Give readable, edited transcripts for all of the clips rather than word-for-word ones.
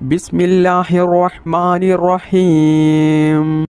ബിസ്മില്ലാഹിർ റഹ്മാനിർ റഹീം.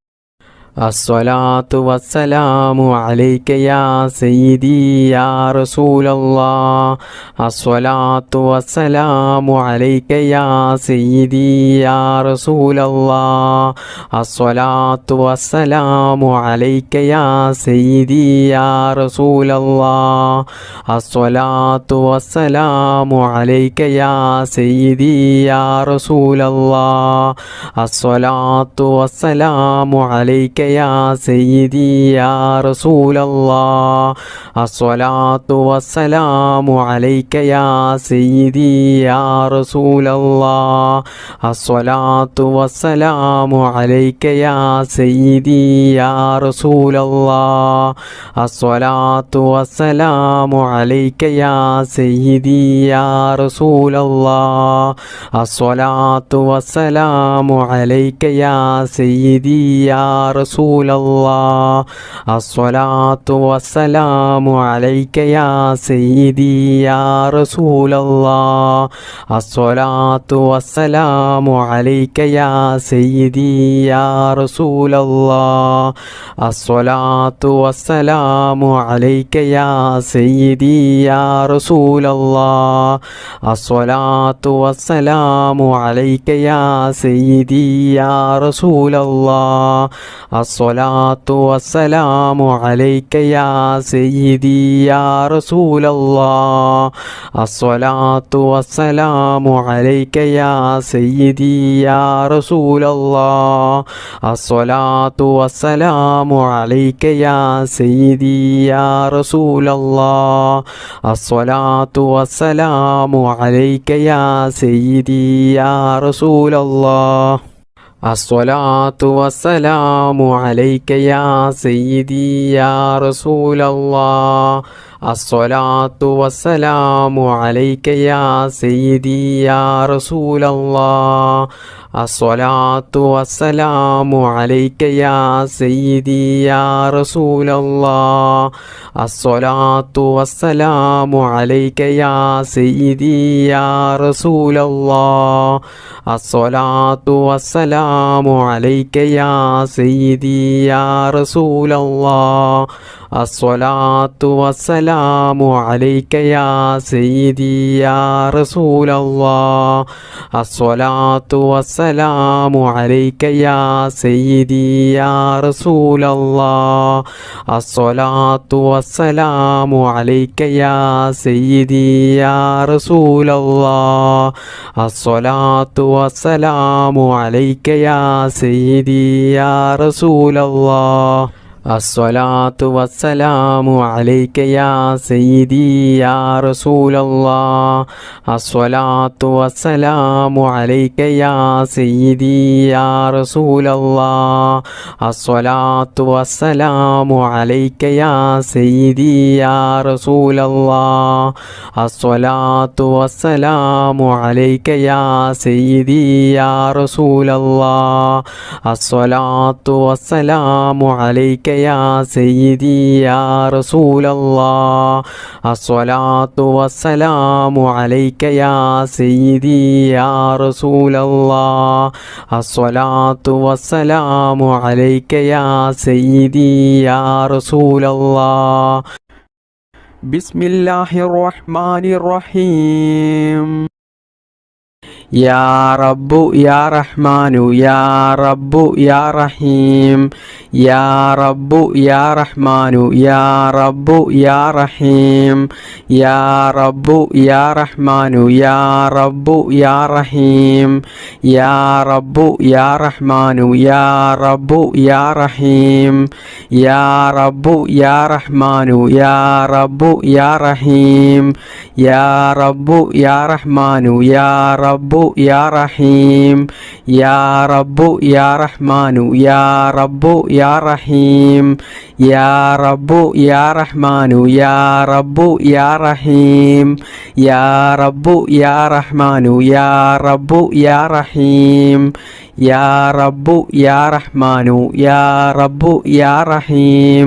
അസ്സലാത്തു വസ്സലാമു അലൈക യാ സയ്യിദി യാ റസൂലല്ലാഹ്. അസ്സലാത്തു വസ്സലാമു അലൈക യാ സയ്യിദി യാ റസൂലല്ലാഹ്. അസ്സലാത്തു വസ്സലാമു അലൈക യാ സയ്യിദി യാ റസൂലല്ലാഹ്. അസ്സലാത്തു വസ്സലാമു അലൈക യാ സയ്യിദി യാ റസൂലല്ലാഹ്. അസ്സലാത്തു വസ്സലാമു അലൈക യാ സയ്യിദി യാ റസൂലല്ലാഹ്. അസ്സലാത്തു വസ്സലാമു അലൈക യാ സയ്യിദി യാ റസൂലല്ലാഹ്. അസ്സലാത്തു വസ്സലാമു അലൈക യാ സയ്യിദി യാ റസൂലല്ലാഹ്. അസ്സലാത്തു വസ്സലാമു അലൈക യാ സയ്യിദി യാ റസൂലല്ലാഹ്. അസ്സലാത്തു വസ്സലാമു അലൈക യാ സയ്യിദി യാ റസൂലല്ലാഹ്. അസ്സലാത്തു വസ്സലാമു അലൈക യാ സയ്യിദി യാ റസൂലല്ലാഹ്. അസ്സലാത്തു വസ്സലാമു അലൈക യാ സയ്യിദി യാ റസൂലല്ലാഹ്. അസ്സലാത്തു വസ്സലാമു അലൈക യാ സയ്യിദി യാ റസൂലല്ലാഹ്. അസ്സലാത്തു വസ്സലാമു അലൈക യാ സയ്യിദി യാ റസൂലല്ലാഹ്. അസ്സലാത്തു വസ്സലാമു അലൈക യാ സയ്യിദി യാ റസൂലല്ലാഹ്. അസ്സലാത്തു വസ്സലാമു അലൈക യാ സയ്യിദി യാ റസൂലല്ലാഹ്. അസ്സലാത്തു വസ്സലാമു അലൈക യാ സയ്യിദി യാ റസൂലല്ലാഹ്. അസ്സലാത്തു വസ്സലാമു അലൈക യാ സയ്യിദി യാ റസൂലല്ലാഹ്. അസ്സലാത്തു വസ്സലാമു അലൈക യാ സയ്യിദി യാ റസൂലല്ലാഹ്. അസ്സലാത്തു വസ്സലാമു അലൈക യാ സയ്യിദി യാ റസൂലല്ലാഹ്. അസ്സലാത്തു വസ്സലാമു അലൈക യാ സയ്യിദി യാ റസൂലല്ലാഹ്. അസ്സലാത്തു വസ്സലാമു അലൈക യാ സയ്യിദി യാ റസൂലല്ലാഹ്. അസ്സലാത്തു വസ്സലാമു അലൈക യാ സയ്യിദി യാ റസൂലല്ലാഹ്. അസ്സലാത്തു വസ്സലാമു അലൈക യാ സയ്യിദി യാ റസൂലല്ലാഹ്. അസ്സലാത്തു വസ്സലാമു അലൈക യാ സയ്യിദി യാ റസൂലല്ലാഹ്. അസ്സലാത്തു വസ്സലാമു അലൈക യാ സയ്യിദി യാ റസൂലല്ലാഹ്. അസ്സലാത്തു വസ്സലാമു അലൈക യാ സയ്യിദി യാ റസൂലല്ലാഹ്. അസ്സലാത്തു വസ്സലാമു അലൈക യാ സയ്യിദി യാ റസൂലല്ലാഹ്. അസ്സലാത്തു വസ്സലാമു അലൈക യാ സയ്യിദി യാ റസൂലല്ലാഹ്. അസ്സലാത്തു വസ്സലാമു അലൈക യാ സയ്യിദി യാ റസൂലല്ലാഹ്. അസ്സലാത്തു വസ്സലാമു അലൈക യാ സയ്യിദി യാ റസൂലല്ലാഹ്. അസ്സലാത്തു വസ്സലാമു അലൈക യാ സയ്യിദി യാ റസൂലല്ലാഹ്. അസ്സലാത്തു വസ്സലാമു അലൈക യാ സയ്യിദി യാ റസൂലല്ലാഹ്. അസ്സലാത്തു വസ്സലാമു അലൈക യാ സയ്യിദി യാ റസൂലല്ലാഹ്. ബിസ്മില്ലാഹിർ റഹ്മാനിർ റഹീം. യാ റബ്ബു യാ റഹ്മാനു യാ റബ്ബു യാ റഹീം. യാ റബ്ബു യാ റഹ്മാനു യാ റബ്ബു യാ റഹീം. യാ റബ്ബു യാ റഹ്മാനു യാ റബ്ബു യാ റഹീം. യാ റബ്ബു യാ റഹ്മാനു യാ റബ്ബു യാ റഹീം. യാ റബ്ബു യാ റഹ്മാനു യാ റബ്ബു യാ റഹീം. യാ റബ്ബു യാ റഹ്മാനു യാ റബ്ബു യാ റഹീം. യാ റബ്ബു യാ റഹ്മാനു യാ റബ്ബു യാ റഹീം. യാ റബ്ബു യാ റഹ്മാനു യാ റബ്ബു യാ റഹീം. യാ റബ്ബു യാ റഹ്മാനു യാ റബ്ബു യാ റഹീം. യാ റബ്ബു യാ റഹ്മാനു യാ റബ്ബു യാ റഹീം.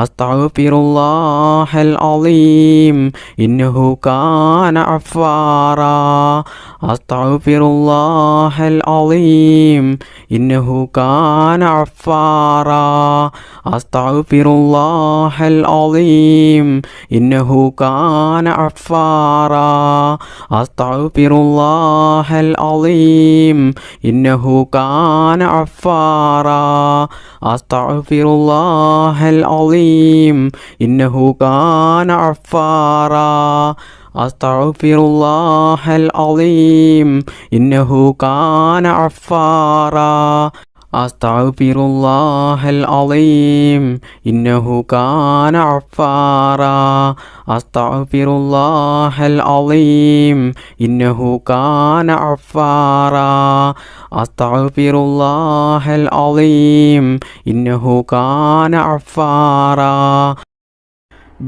അസ്തഗ്ഫിറുല്ലാഹൽ അളീം ഇന്നഹു കാന ഗഫാറാ അസ്തഗ്ഫിറുല്ലാഹൽ അളീം ഇന്നഹു കാന ഗഫാറാ അസ്തഗ്ഫിറുല്ലാഹൽ അളീം ഇന്നഹു കാന ഗഫാറാ അസ്തഗ്ഫിറുല്ലാഹൽ അളീം ഇന്നഹു കാന ഗഫാറാ അസ്തഗ്ഫിറുല്ലാഹൽ അളീം ഇന്നഹു കാന ഗഫാറാ അസ്തഗ്ഫിറുല്ലാഹൽ അളീം ഇന്നഹു കാന ഗഫാറാ അസ്തഗ്ഫിറുല്ലാഹൽ അളീം ഇന്നഹു കാന ഗഫാറാ അസ്തഗ്ഫിറുല്ലാഹൽ അളീം ഇന്നഹു കാന ഗഫാറാ അസ്തഗ്ഫിറുല്ലാഹൽ അളീം ഇന്നഹു കാന ഗഫാറാ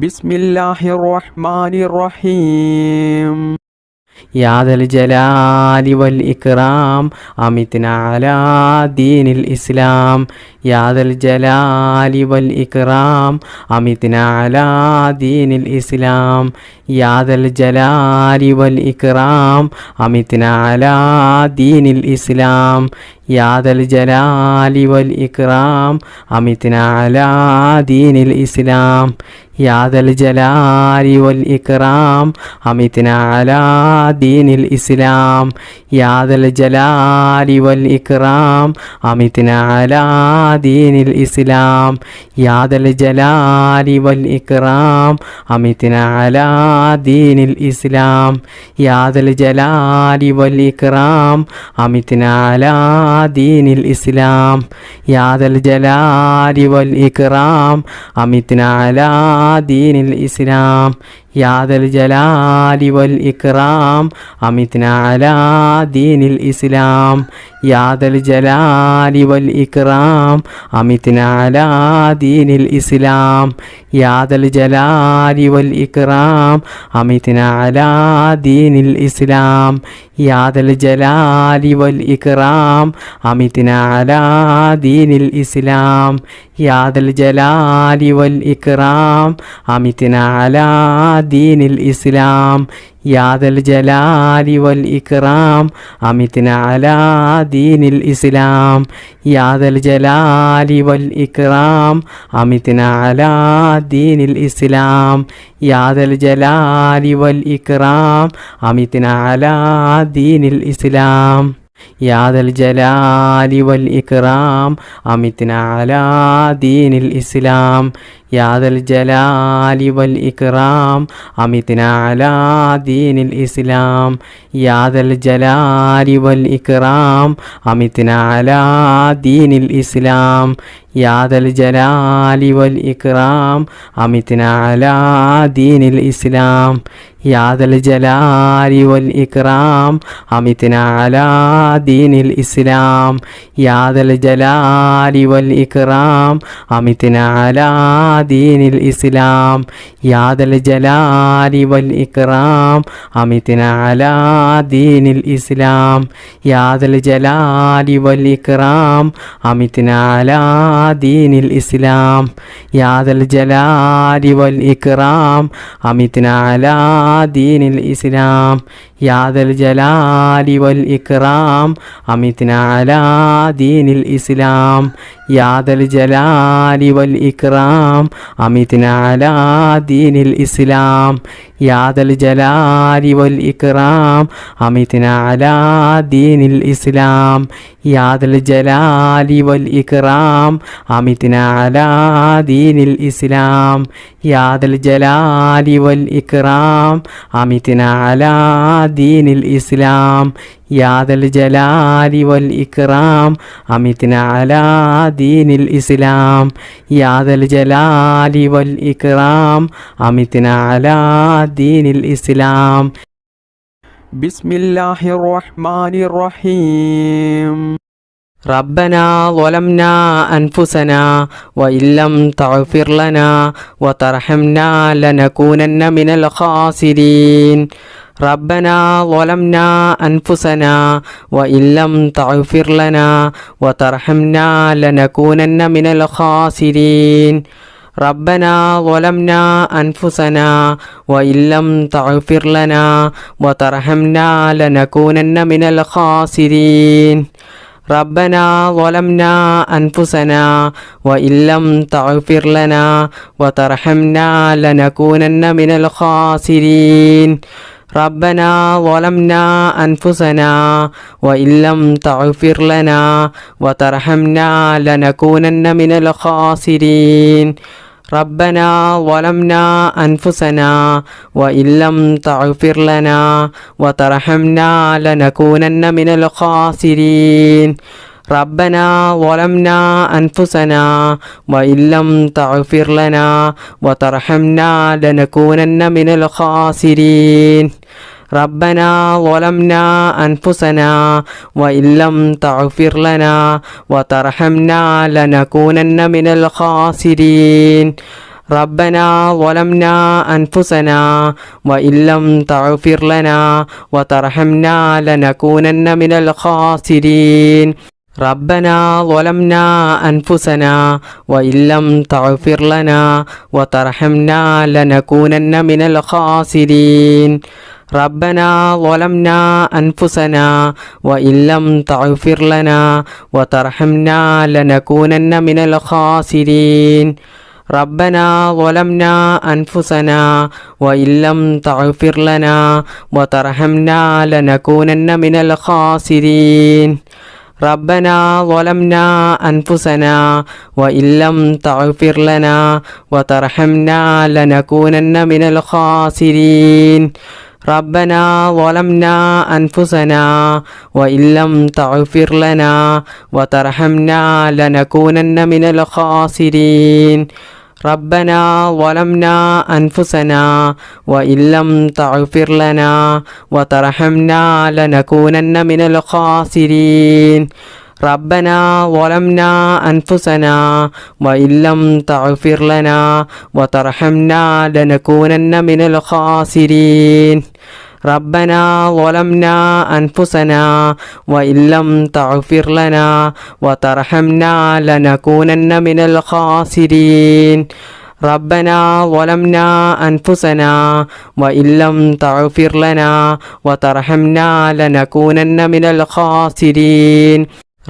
ബിസ്മില്ലാഹിർ റഹ്മാനിർ റഹീം يا ذا الجلال والإكرام أمتنا على دين الإسلام يا ذا الجلال والإكرام أمتنا على دين الإسلام يا ذا الجلال والإكرام أمتنا على دين الإسلام يا ذا الجلال والإكرام أمتنا على دين الإسلام يا ذا الجلال والإكرام أمتنا على دين الإسلام يا ذا الجلال والإكرام أمتنا على دين الإسلام يا ذا الجلال والإكرام أمتنا على دين الإسلام يا ذا الجلال والإكرام أمتنا على دين الإسلام يا ذا الجلال والإكرام أمتنا على دين الإسلام يا ذا الجلال والإكرام أمتنا على دين الإسلام يا ذا الجلال والإكرام أمتنا على دين الإسلام يا ذا الجلال والإكرام أمتنا على دين الإسلام يا ذا الجلال والإكرام أمتنا على دين الإسلام يا ذا الجلال والإكرام أمتنا على دين الإسلام يا ذا الجلال والإكرام أمتنا على دين الإسلام يا ذا الجلال والإكرام أمتنا على دين الإسلام يا ذا الجلال والإكرام أمتنا على دين الإسلام يا ذا الجلال والإكرام أمتنا على دين الإسلام يا ذا الجلال والإكرام أمتنا على دين الإسلام يا ذا الجلال والإكرام أمتنا على دين الإسلام يا ذا الجلال والإكرام أمتنا على دين الإسلام يا ذا الجلال والإكرام أمتنا على دين الإسلام يا ذا الجلال والإكرام أمتنا على دين الإسلام يا ذا الجلال والإكرام أمتنا على دين الإسلام يا ذا الجلال والإكرام أمتنا على دين الإسلام يا ذا الجلال والإكرام أمتنا على دين الإسلام يا ذا الجلال والإكرام أمتنا على دين الإسلام يا ذا الجلال والإكرام أمتنا على دين الإسلام يا ذا الجلال والإكرام أمتنا على دين الإسلام يا ذا الجلال والإكرام أمتنا على دين الإسلام يا ذا الجلال والإكرام أمتنا على دين الإسلام يا ذا الجلال والإكرام أمتنا على دين الإسلام يا ذا الجلال والإكرام أمتنا على دين الإسلام بسم الله الرحمن الرحيم ربنا ظلمنا أنفسنا وإن لم تغفر لنا وترحمنا لنكونن من الخاسرين ربنا ظلمنا أنفسنا وإن لم تغفر لنا وترحمنا لنكونن من الخاسرين ربنا ظلمنا أنفسنا وإن لم تغفر لنا وترحمنا لنكونن من الخاسرين ربنا ظلمنا أنفسنا وإن لم تغفر لنا وترحمنا لنكونن من الخاسرين ربنا ظلمنا أنفسنا وإن لم تغفر لنا وترحمنا لنكونن من الخاسرين ربنا ظلمنا أنفسنا وإن لم تغفر لنا وترحمنا لنكونن من الخاسرين ربنا ظلمنا أنفسنا وإن لم تغفر لنا وترحمنا لنكونن من الخاسرين ربنا ظلمنا أنفسنا وإن لم تغفر لنا وترحمنا لنكونن من الخاسرين ربنا ظلمنا أنفسنا وإن لم تغفر لنا وترحمنا لنكونن من الخاسرين ربنا ظلمنا أنفسنا وإن لم تغفر لنا وترحمنا لنكونن من الخاسرين ربنا ظلمنا أنفسنا وإن لم تغفر لنا وترحمنا لنكونن من الخاسرين ربنا ظلمنا أنفسنا وإن لم تغفر لنا وترحمنا لنكونن من الخاسرين ربنا ظلمنا أنفسنا وإن لم تغفر لنا وترحمنا لنكونن من الخاسرين ربنا ظلمنا أنفسنا وإن لم تغفر لنا وترحمنا لنكونن من الخاسرين ربنا ظلمنا أنفسنا وإن لم تغفر لنا وترحمنا لنكونن من الخاسرين ربنا ظلمنا أنفسنا وإن لم تغفر لنا وترحمنا لنكونن من الخاسرين ربنا ظلمنا أنفسنا وإن لم تغفر لنا وترحمنا لنكونن من الخاسرين ربنا ظلمنا أنفسنا وإن لم تغفر لنا وترحمنا لنكونن من الخاسرين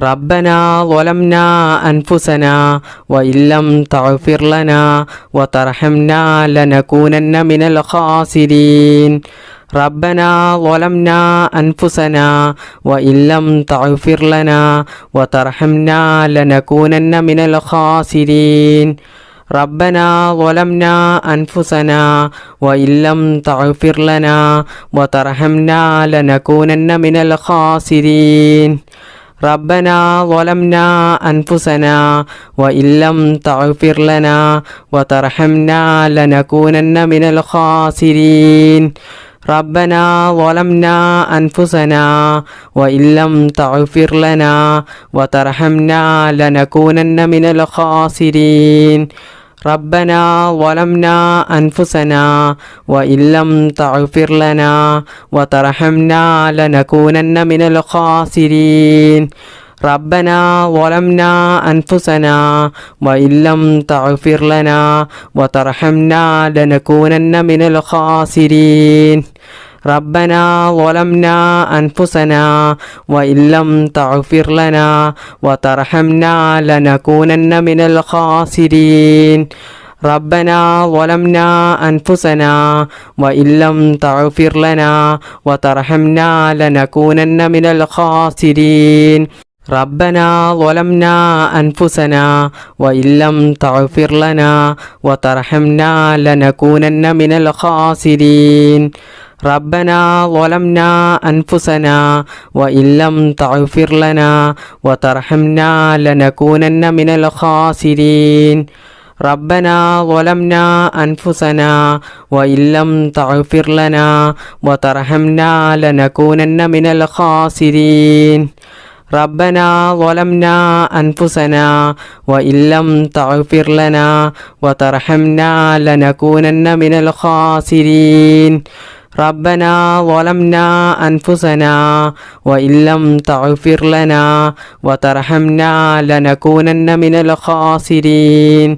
ربنا ظلمنا أنفسنا وإن لم تغفر لنا وترحمنا لنكونن من الخاسرين ربنا ظلمنا أنفسنا وإن لم تغفر لنا وترحمنا لنكونن من الخاسرين ربنا ظلمنا أنفسنا وإن لم تغفر لنا وترحمنا لنكونن من الخاسرين ربنا ظلمنا أنفسنا وإن لم تغفر لنا وترحمنا لنكونن من الخاسرين ربنا ظلمنا أنفسنا وإن لم تغفر لنا وترحمنا لنكونن من الخاسرين ربنا ظلمنا أنفسنا وإن لم تغفر لنا وترحمنا لنكونن من الخاسرين ربنا ظلمنا أنفسنا وإن لم تغفر لنا وترحمنا لنكونن من الخاسرين ربنا ظلمنا أنفسنا وإن لم تغفر لنا وترحمنا لنكونن من الخاسرين ربنا ظلمنا أنفسنا وإن لم تغفر لنا وترحمنا لنكونن من الخاسرين ربنا ظلمنا أنفسنا وإن لم تغفر لنا وترحمنا لنكونن من الخاسرين ربنا ظلمنا أنفسنا وإن لم تغفر لنا وترحمنا لنكونن من الخاسرين ربنا ظلمنا أنفسنا وإن لم تغفر لنا وترحمنا لنكونن من الخاسرين ربنا ظلمنا أنفسنا وإن لم تغفر لنا وترحمنا لنكونن من الخاسرين ربنا ظلمنا أنفسنا وإن لم تغفر لنا وترحمنا لنكونن من الخاسرين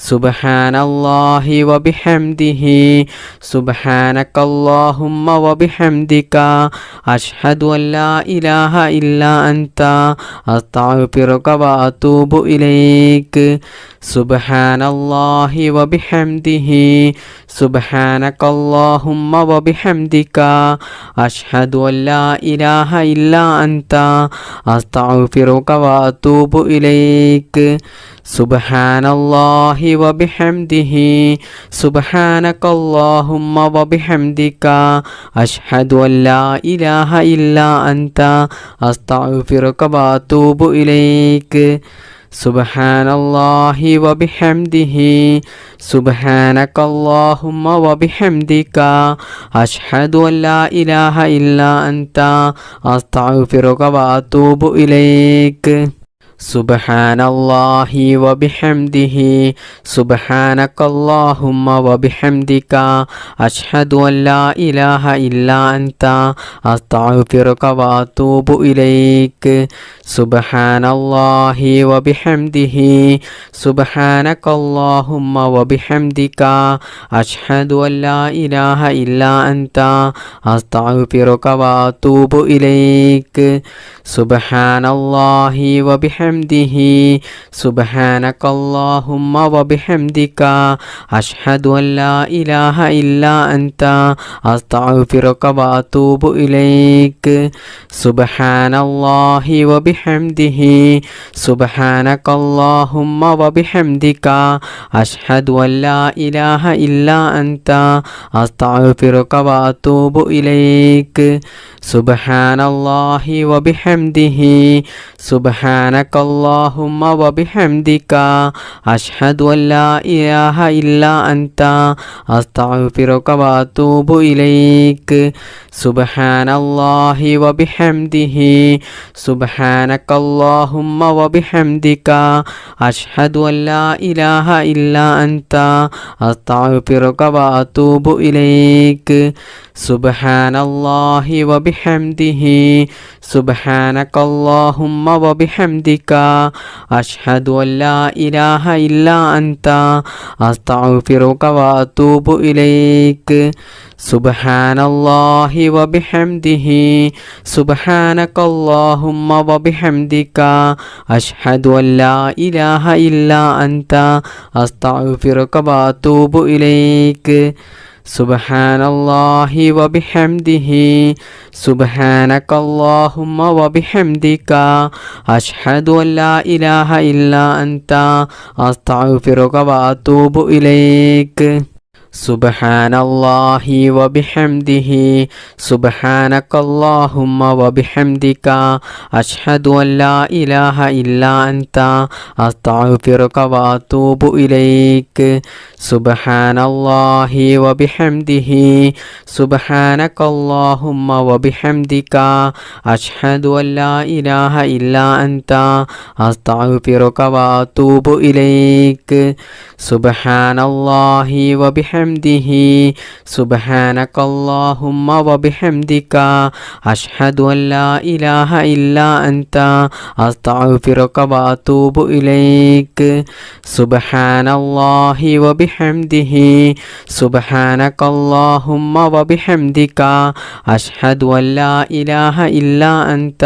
സുബ്ഹാനല്ലാഹി വബിഹംദിഹി സുബ്ഹാനകല്ലാഹുമ്മ വബിഹംദിക അഷ്ഹദു അല്ലാ ഇലാഹ ഇല്ലാ അൻത അസ്തഗ്ഫിറുക വഅതൂബു ഇലൈക് സുബ്ഹാനല്ലാഹി വബിഹംദിഹി സുബ്ഹാനകല്ലാഹുമ്മ വബിഹംദിക അഷ്ഹദു അല്ലാ ഇലാഹ ഇല്ലാ അൻത അസ്തഗ്ഫിറുക വഅതൂബു ഇലൈക് സുബ്ഹാനല്ലാഹി വബിഹംദിഹി സുബ്ഹാനകല്ലാഹുമ്മ വബിഹംദിക അഷ്ഹദു അല്ലാ ഇലാഹ ഇല്ലാ അൻത അസ്തഗ്ഫിറുക വഅതൂബു ഇലൈക് സുബ്ഹാനല്ലാഹി വബിഹംദിഹി സുബ്ഹാനകല്ലാഹുമ്മ വബിഹംദിക അഷ്ഹദു അല്ലാ ഇലാഹ ഇല്ലാ അൻത അസ്തഗ്ഫിറുക വഅതൂബു ഇലൈക് സുബ്ഹാനല്ലാഹി വബിഹംദിഹി സുബ്ഹാനകല്ലാഹുമ്മ വബിഹംദിക അഷ്ഹദു അല്ലാ ഇലാഹ ഇല്ലാ അൻത അസ്തഗ്ഫിറുക വഅതൂബു ഇലൈക് സുബ്ഹാനല്ലാഹി വബിഹംദിഹി സുബ്ഹാനകല്ലാഹുമ്മ വബിഹംദിക അഷ്ഹദു അല്ലാ ഇലാഹ ഇല്ലാ അൻത അസ്തഗ്ഫിറുക വഅതൂബു ഇലൈക് സുബ്ഹാനല്ലാഹി വബിഹംദിഹി സുബ്ഹാനകല്ലാഹുമ്മ വബിഹംദിക അഷ്ഹദു അല്ലാ ഇലാഹ ഇല്ലാ അൻത അസ്തഗ്ഫിറുക വഅതൂബു ഇലൈക് സുബ്ഹാനല്ലാഹി വബിഹംദിഹി സുബ്ഹാനകല്ലാഹുമ്മ വബിഹംദിക അഷ്ഹദു അല്ലാ ഇലാഹ ഇല്ലാ അൻത അസ്തഗ്ഫിറുക വഅതൂബു ഇലൈക് സുബ്ഹാനല്ലാഹി വബിഹംദിഹി സുബ്ഹാനകല്ലാഹുമ്മ വബിഹംദിക അഷ്ഹദു അല്ലാ ഇലാഹ ഇല്ലാ അൻത അസ്തഗ്ഫിറുക വഅതൂബു ഇലൈക് സുബ്ഹാനല്ലാഹി വബിഹംദിഹി സുബ്ഹാനകല്ലാഹുമ്മ വബിഹംദിക അഷ്ഹദു അല്ലാ ഇലാഹ ഇല്ലാ അൻത അസ്തഗ്ഫിറുക വഅതൂബു ഇലൈക് സുബ്ഹാനല്ലാഹി വബിഹംദിഹി സുബ്ഹാനകല്ലാഹുമ്മ വബിഹംദിക അഷ്ഹദു അല്ലാ ഇലാഹ ഇല്ലാ അൻത അസ്തഗ്ഫിറുക വഅതൂബു ഇലൈക് സുബ്ഹാനല്ലാഹി വബിഹംദിഹി സുബ്ഹാനകല്ലാഹുമ്മ വബിഹംദിക അഷ്ഹദു അല്ലാ ഇലാഹ ഇല്ലാ അൻത അസ്തഗ്ഫിറുക വഅതൂബു ഇലൈക് സുബ്ഹാനല്ലാഹി വബിഹംദിഹി സുബ്ഹാനകല്ലാഹുമ്മ വബിഹംദിക അഷ്ഹദു അല്ലാ ഇലാഹ ഇല്ലാ അൻത അസ്തഗ്ഫിറുക വഅതൂബു ഇലൈക് സുബ്ഹാനല്ലാഹി വബിഹംദിഹി സുബ്ഹാനകല്ലാഹുമ്മ വബിഹംദിക അഷ്ഹദു അല്ലാ ഇലാഹ ഇല്ലാ അൻത അസ്തഗ്ഫിറുക വഅതൂബു ഇലൈക് സുബ്ഹാനല്ലാഹി വബിഹംദിഹി സുബ്ഹാനകല്ലാഹുമ്മ വബിഹംദിക അഷ്ഹദു അല്ലാ ഇലാഹ ഇല്ലാ അൻത അസ്തഗ്ഫിറുക വഅതൂബു ഇലൈക് സുബ്ഹാനല്ലാഹി വബിഹംദിഹി സുബ്ഹാനകല്ലാഹുമ്മ വബിഹംദിക അഷ്ഹദു അല്ലാ ഇലാഹ ഇല്ലാ അൻത അസ്തഗ്ഫിറുക വഅതൂബു ഇലൈക് സുബ്ഹാനല്ലാഹി വബിഹംദിഹി സുബ്ഹാനകല്ലാഹുമ്മ വബിഹംദിക അഷ്ഹദു അല്ലാ ഇലാഹ ഇല്ലാ അൻത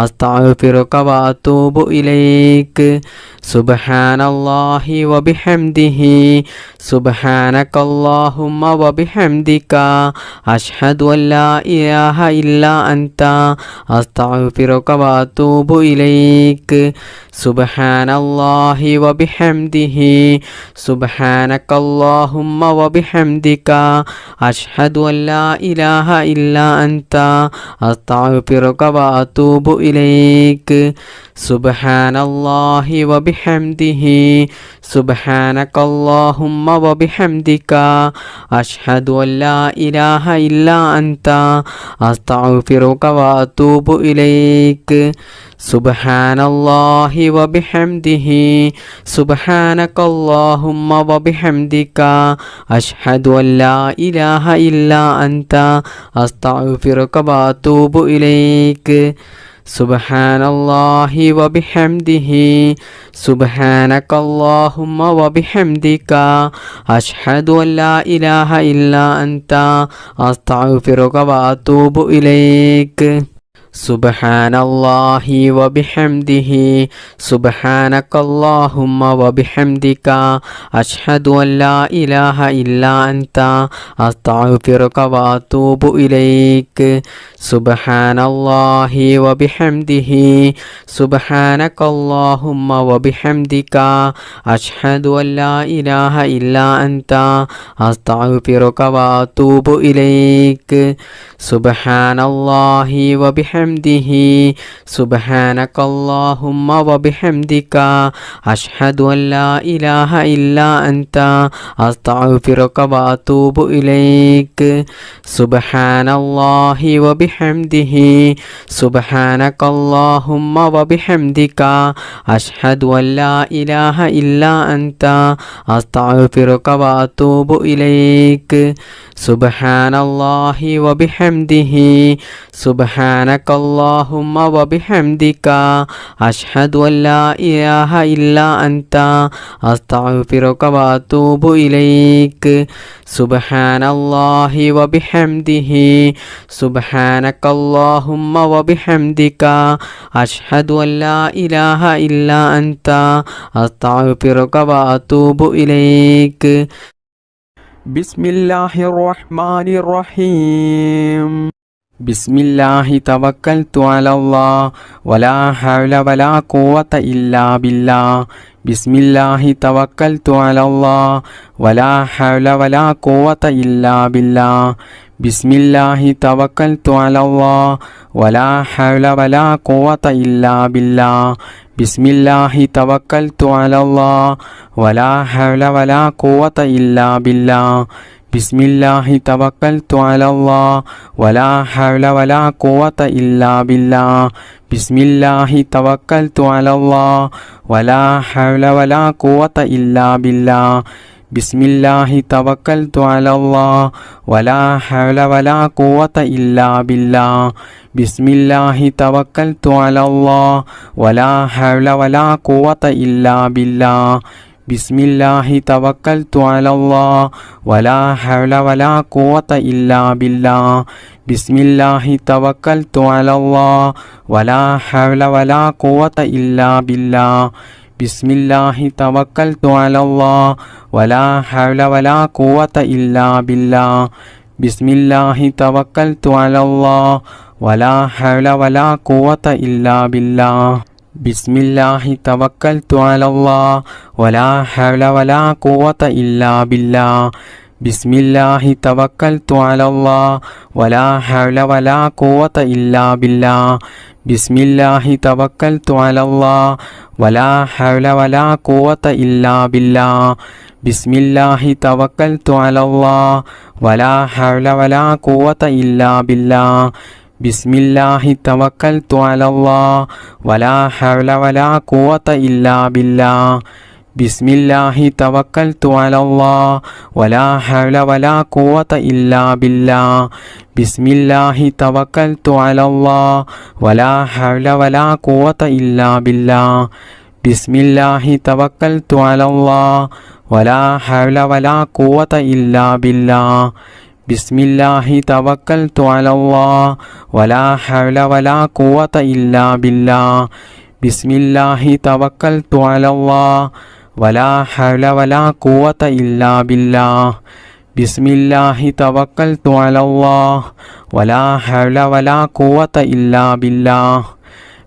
അസ്തഗ്ഫിറുക വഅതൂബു ഇലൈക് സുബ്ഹാനല്ലാഹി വബിഹംദിഹി സുബ്ഹാനകല്ലാഹുമ്മ വബിഹംദിക അഷ്ഹദു അല്ലാ ഇലാഹ ഇല്ലാ അൻത അസ്തഗ്ഫിറുക വഅതൂബു ഇലൈക് സുബ്ഹാനല്ലാഹി വബിഹംദിഹി സുബ്ഹാനകല്ലാഹുമ്മ വബിഹംദിക അഷ്ഹദു അല്ലാ ഇലാഹ ഇല്ലാ അൻത അസ്തഗ്ഫിറുക വഅതൂബു ഇലൈക് സുബ്ഹാനല്ലാഹി വബിഹംദിഹി സുബ്ഹാനകല്ലാഹുമ്മ വബിഹംദിക അഷ്ഹദു അല്ലാ ഇലാഹ ഇല്ലാ അൻത അസ്തഗ്ഫിറുക വഅതൂബു ഇലൈക് സുബ്ഹാനല്ലാഹി വബിഹംദിഹി സുബ്ഹാനകല്ലാഹുമ്മ വബിഹംദിക അഷ്ഹദു അല്ലാ ഇലാഹ ഇല്ലാ അൻത അസ്തഗ്ഫിറുക വഅതൂബു ഇലൈക് സുബ്ഹാനല്ലാഹി വബിഹംദിഹി സുബ്ഹാനകല്ലാഹുമ്മ വബിഹംദിക അഷ്ഹദു അൻ ലാ ഇലാഹ ഇല്ലാ അൻത അസ്തഗ്ഫിറുക വഅതൂബു ഇലൈക്. സുബ്ഹാനല്ലാഹി വബിഹംദിഹി സുബ്ഹാനകല്ലാഹുമ്മ വബിഹംദിക അഷ്ഹദു അൻ ലാ ഇലാഹ ഇല്ലാ അൻത അസ്തഗ്ഫിറുക വഅതൂബു ഇലൈക്. സുബ്ഹാനല്ലാഹി വബിഹംദിഹി സുബ്ഹാനകല്ലാഹുമ്മ വബിഹംദിക അഷ്ഹദു അൻ ലാ ഇലാഹ ഇല്ലാ അൻത അസ്തഗ്ഫിറുക വഅതൂബു ഇലൈക്. സുബ്ഹാനല്ലാഹി വബിഹംദിഹി സുബ്ഹാനകല്ലാഹുമ്മ വബിഹംദിക അഷ്ഹദു അൻ ലാ ഇലാഹ ഇല്ലാ അൻത അസ്തഗ്ഫിറുക വഅതൂബു ഇലൈക്. സുബ്ഹാനല്ലാഹി വബിഹംദിഹി സുബ്ഹാനകല്ലാഹുമ്മ വബിഹംദിക അഷ്ഹദു അൻ ലാ ഇലാഹ ഇല്ലാ അൻത അസ്തഗ്ഫിറുക വഅതൂബു ഇലൈക്. സുബ്ഹാനല്ലാഹി വബിഹംദിഹി സുബ്ഹാനകല്ലാഹുമ്മ വബിഹംദിക അഷ്ഹദു അൻ ലാ ഇലാഹ ഇല്ലാ അൻത അസ്തഗ്ഫിറുക വഅതൂബു ഇലൈക്. സുബ്ഹാനല്ലാഹി വബിഹംദിഹി സുബ്ഹാനകല്ലാഹുമ്മ വബിഹംദിക അഷ്ഹദു അൻ ലാ ഇലാഹ ഇല്ലാ അൻത അസ്തഗ്ഫിറുക വഅതൂബു ഇലൈക്. ബിസ്മില്ലാഹിർ റഹ്മാനിർ റഹീം. ബിസ്മില്ലാഹി തവക്കൽതു അലല്ലാഹ് വലാ ഹൗല വലാ ഖുവത ഇല്ലാ ബില്ലാഹ്. ബിസ്മില്ലാഹി തവക്കൽതു അലല്ലാഹ് വലാ ഹൗല വലാ ഖുവത ഇല്ലാ ബില്ലാഹ്. ബിസ്മില്ലാഹി തവക്കൽതു അലല്ലാഹ് വലാ ഹൗല വലാ ഖുവത ഇല്ലാ ബില്ലാഹ്. ബിസ്മില്ലാഹി തവക്കൽതു അലല്ലാഹ് വലാ ഹൗല വലാ ഖുവത ഇല്ലാ ബില്ലാഹ്. ബിസ്മില്ലാഹി തവക്കൽതു അലല്ലാഹ് വലാ ഹൗല വലാ ഖുവത ഇല്ലാ ബില്ലാഹ്. ബിസ്മില്ലാഹി തവക്കൽതു അലല്ലാഹ് വലാ ഹൗല വലാ ഖുവത ഇല്ലാ ബില്ലാഹ്. ബിസ്മില്ലാഹി തവക്കൽതു അലല്ലാഹ് വലാ ഹൗല വലാ ഖുവത ഇല്ലാ ബില്ലാഹ്. ബിസ്മില്ലാഹി തവക്കൽതു അലല്ലാഹ് വലാ ഹൗല വലാ ഖുവത ഇല്ലാ ബില്ലാഹ്. ബിസ്മില്ലാഹി തവക്കൽതു അലല്ലാഹ് വലാ ഹൗല വലാ ഖുവത ഇല്ലാ ബില്ലാഹ്. ബിസ്മില്ലാഹി തവക്കൽതു അലല്ലാഹ് വലാ ഹൗല വലാ ഖുവത ഇല്ലാ ബില്ലാഹ്. ബിസ്മില്ലാഹി തവക്കൽതു അലല്ലാഹ് വലാ ഹൗല വലാ ഖുവത ഇല്ലാ ബില്ലാഹ്. ബിസ്മില്ലാഹി തവക്കൽതു അലല്ലാഹ് വലാ ഹൗല വലാ ഖുവത ഇല്ലാ ബില്ലാഹ്. ബിസ്മില്ലാഹി തവക്കൽതു അലല്ലാഹ് വലാ ഹൗല വലാ ഖുവത ഇല്ലാ ബില്ലാഹ്. ബിസ്മില്ലാഹി തവക്കൽതു അലല്ലാഹ് വലാ ഹൗല വലാ ഖുവത ഇല്ലാ ബില്ലാഹ്. ബിസ്മില്ലാഹി തവക്കൽതു അലല്ലാഹ് വലാ ഹൗല വലാ ഖുവത ഇല്ലാ ബില്ലാഹ്. ബിസ്മില്ലാഹി തവക്കൽതു അലല്ലാഹ് വലാ ഹൗല വലാ ഖുവത ഇല്ലാ ബില്ലാഹ്. ബിസ്മില്ലാഹി തവക്കൽതു അലല്ലാഹ് വലാ ഹൗല വലാ ഖുവത ഇല്ലാ ബില്ലാഹ്. ബിസ്മില്ലാഹി തവക്കൽതു അലല്ലാഹ് വലാ ഹൗല വലാ ഖുവത ഇല്ലാ ബില്ലാഹ്. ബിസ്മില്ലാഹി തവക്കൽതു അലല്ലാഹ് വലാ ഹൗല വലാ ഖുവത ഇല്ലാ ബില്ലാഹ്. ബിസ്മില്ലാഹി തവക്കൽതു അലല്ലാഹ് വലാ ഹൗല വലാ ഖുവത ഇല്ലാ ബില്ലാഹ്. ബിസ്മില്ലാഹി തവക്കൽതു അലല്ലാഹ് വലാ ഹൗല വലാ ഖുവത ഇല്ലാ ബില്ലാഹ്. ബിസ്മില്ലാഹി തവക്കൽതു അലല്ലാഹ് വലാ ഹൗല വലാ ഖുവത ഇല്ലാ ബില്ലാഹ്. ബിസ്മില്ലാഹി തവക്കൽതു അലല്ലാഹ് വലാ ഹൗല വലാ ഖുവത ഇല്ലാ ബില്ലാഹ്.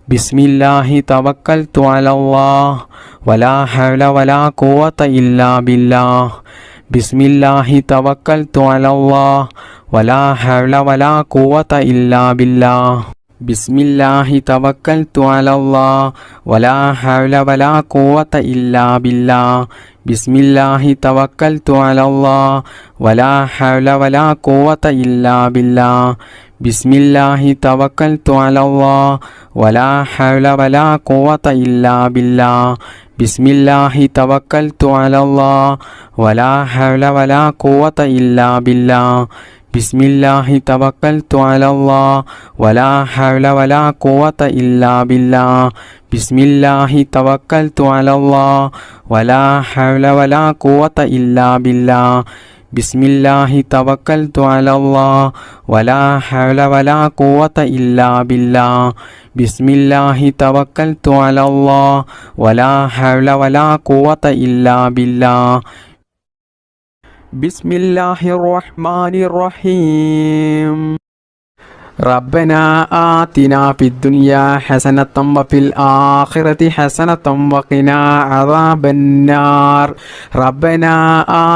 ബിസ്മില്ലാഹി തവക്കൽതു അലല്ലാഹ് വലാ ഹൗല വലാ ഖുവത ഇല്ലാ ബില്ലാഹ്. ബിസ്മില്ലാഹി തവക്കൽതു അലല്ലാഹ് വലാ ഹൗല വലാ ഖുവത ഇല്ലാ ബില്ലാഹ്. ബിസ്മില്ലാഹി തവക്കൽതു അലല്ലാഹ് വലാ ഹൗല വലാ ഖുവത ഇല്ലാ ബില്ലാഹ്. ബിസ്മില്ലാഹി തവക്കൽതു അലല്ലാഹ് വലാ ഹൗല വലാ ഖുവത ഇല്ലാ ബില്ലാഹ്. ബിസ്മില്ലാഹി തവക്കൽതു അലല്ലാഹ് വലാ ഹൗല വലാ ഖുവത ഇല്ലാ ബില്ലാഹ്. ബിസ്മില്ലാഹി തവക്കൽതു അലല്ലാഹ് വലാ ഹൗല വലാ ഖുവത ഇല്ലാ ബില്ലാഹ്. ബിസ്മില്ലാഹി തവക്കൽതു അലല്ലാഹ് വലാ ഹൗല വലാ ഖുവത ഇല്ലാ ബില്ലാഹ്. ബിസ്മില്ലാഹി തവക്കൽതു അലല്ലാഹ് വലാ ഹൗല വലാ ഖുവത ഇല്ലാ ബില്ലാഹ്. ബിസ്മില്ലാഹി തവക്കൽതു അലല്ലാഹ് വലാ ഹൗല വലാ ഖുവത ഇല്ലാ ബില്ലാഹ്. ബിസ്മില്ലാഹി തവക്കൽതു അലല്ലാഹ് വലാ ഹൗല വലാ ഖുവത ഇല്ലാ ബില്ലാഹ്. ബിസ്മില്ലാഹിർ റഹ്മാനിർ റഹീം. ربنا آتنا في الدنيا حسنة وفي الآخرة حسنة وقنا عذاب النار. ربنا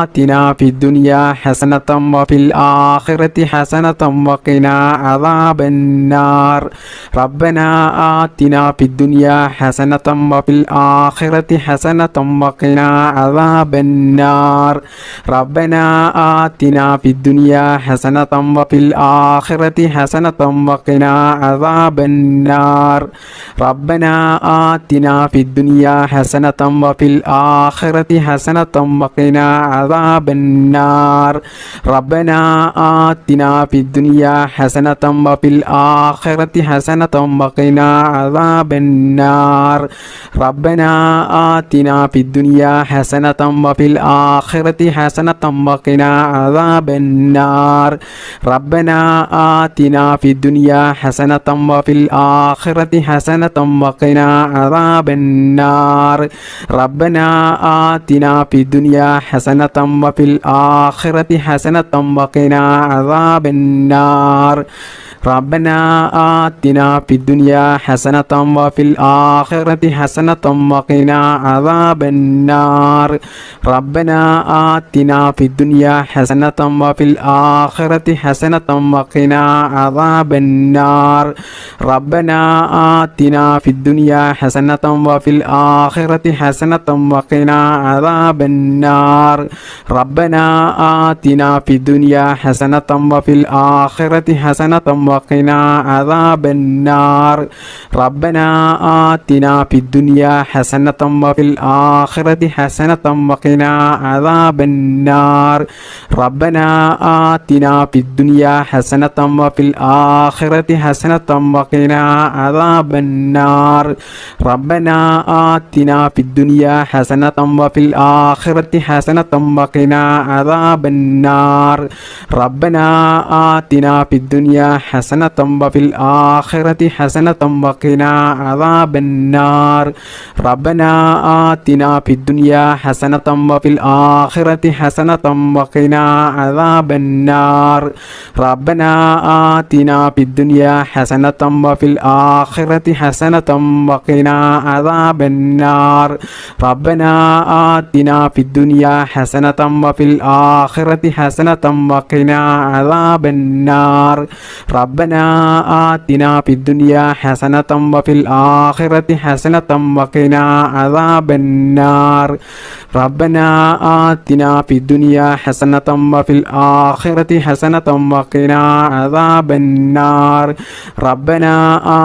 آتنا في الدنيا حسنة وفي الآخرة حسنة وقنا عذاب النار. ربنا آتنا في الدنيا حسنة وفي الآخرة حسنة وقنا عذاب النار. ربنا آتنا في الدنيا حسنة وفي الآخرة حسنة وقنا عذاب النار. ربنا آتنا في الدنيا حسنة وفي الآخرة حسنة وقنا عذاب النار. ربنا آتنا في الدنيا حسنة وفي الآخرة حسنة وقنا عذاب النار. ربنا آتنا في الدنيا حسنة وفي الآخرة حسنة وقنا عذاب النار. ربنا آتنا في الدنيا حسنة وفي الآخرة حسنة وقنا عذاب النار. ربنا آتنا في الدنيا حسنة وفي الآخرة حسنة وقنا عذاب النار. ربنا آتنا في الدنيا حسنة وفي الآخرة حسنة وقنا عذاب النار. ربنا آتنا في الدنيا حسنة وفي الآخرة حسنة وقنا عذاب النار. ربنا آتنا في الدنيا حسنة وفي الآخرة حسنة وقنا عذاب النار. ربنا آتنا في الدنيا حسنة وفي الآخرة حسنة وقنا عذاب النار. ربنا آتنا في الدنيا حسنة وفي الآخرة حسنة وقنا عذاب النار. ربنا آتنا في الدنيا حسنة وفي الآخرة حسنة وقنا عذاب النار. ربنا آتنا في الدنيا حسنة وفي الآخرة حسنة وقنا عذاب النار. ربنا آتنا في الدنيا حسنة وفي الآخرة حسنة وقنا عذاب النار. ربنا آتنا في الدنيا حسنة وفي الآخرة حسنة وقنا عذاب النار. ربنا آتنا في الدنيا حسنة وفي الآخرة حسنة وقنا عذاب النار. ربنا آتنا في الدنيا حسنة وفي الآخرة حسنة وقنا عذاب النار. ربنا آتنا في الدنيا حسنة وفي الآخرة حسنة وقنا عذاب النار. ربنا آتنا في الدنيا حسنة وفي الآخرة حسنة وقنا عذاب النار. ربنا آتنا في الدنيا حسنة وفي الآخرة حسنة وقنا عذاب النار. ربنا